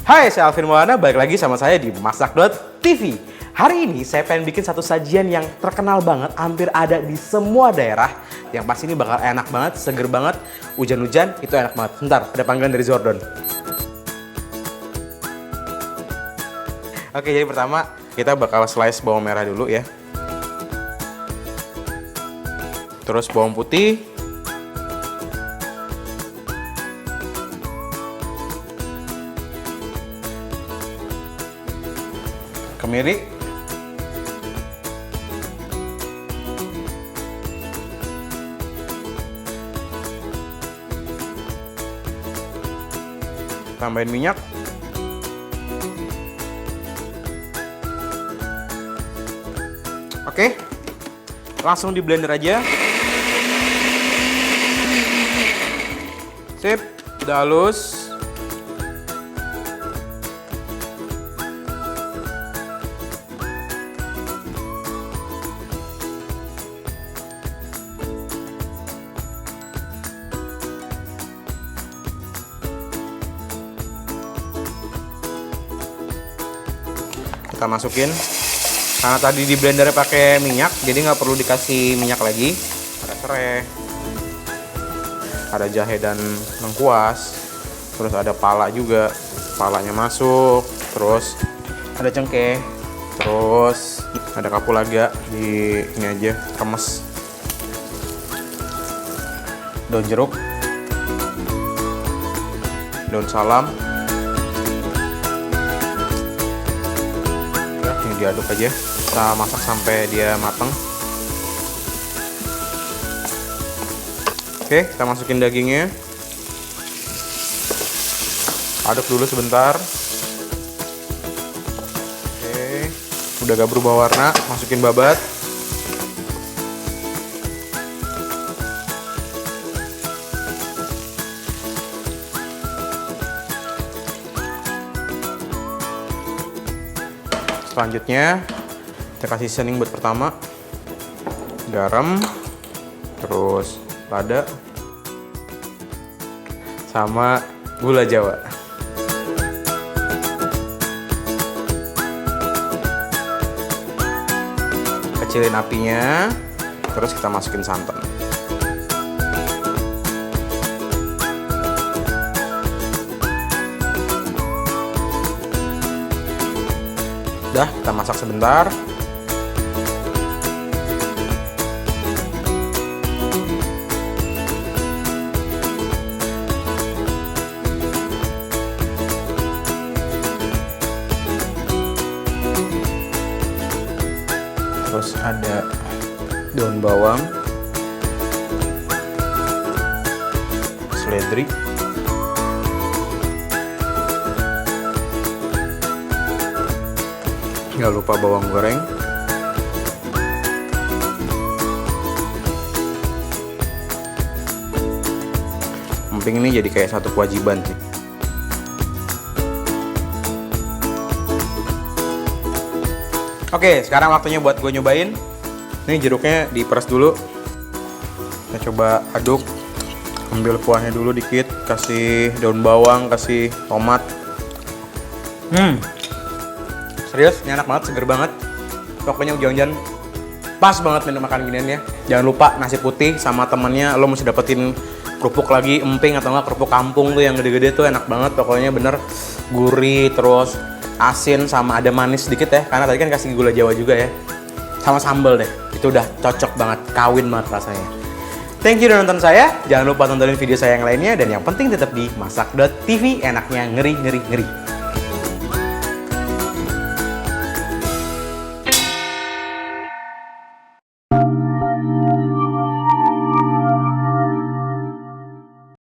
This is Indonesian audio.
Hai, saya Alvin Maulana, balik lagi sama saya di Masak.tv. Hari ini saya pengen bikin satu sajian yang terkenal banget, hampir ada di semua daerah. Yang pasti ini bakal enak banget, seger banget. Hujan-hujan, itu enak banget. Bentar, ada panggilan dari Zordon. Oke, jadi pertama kita bakal slice bawang merah dulu ya. Terus bawang putih. Kemiri, tambahin minyak, oke, langsung di blender aja. Sip, udah halus. Kita masukin, karena tadi di blendernya pakai minyak, jadi nggak perlu dikasih minyak lagi. Ada serai, ada jahe dan lengkuas, terus ada pala juga, palanya masuk, terus ada cengkeh, terus ada kapulaga di ini aja, remes, daun jeruk, daun salam. Diaduk aja, kita masak sampai dia matang. Oke, kita masukin dagingnya, aduk dulu sebentar. Oke, udah gak berubah warna, masukin babat. Selanjutnya kita kasih seasoning buat pertama, garam, terus lada, sama gula Jawa. Kecilin apinya, terus kita masukin santan. Udah, kita masak sebentar. Terus ada daun bawang, seledri, nggak lupa bawang goreng, emping ini jadi kayak satu kewajiban sih. Oke, sekarang waktunya buat gue nyobain. Ini jeruknya diperes dulu. Kita coba aduk, ambil kuahnya dulu dikit, kasih daun bawang, kasih tomat. Serius, ini enak banget, seger banget. Pokoknya hujan-hujan pas banget minum makan ginian ya. Jangan lupa nasi putih sama temennya, lo mesti dapetin kerupuk lagi, emping atau enggak kerupuk kampung tuh yang gede-gede tuh enak banget. Pokoknya bener gurih, terus asin sama ada manis sedikit ya. Karena tadi kan kasih gula Jawa juga ya. Sama sambal deh, itu udah cocok banget, kawin banget rasanya. Thank you udah nonton saya. Jangan lupa tontonin video saya yang lainnya. Dan yang penting tetap di Masak.tv, enaknya ngeri-ngeri-ngeri.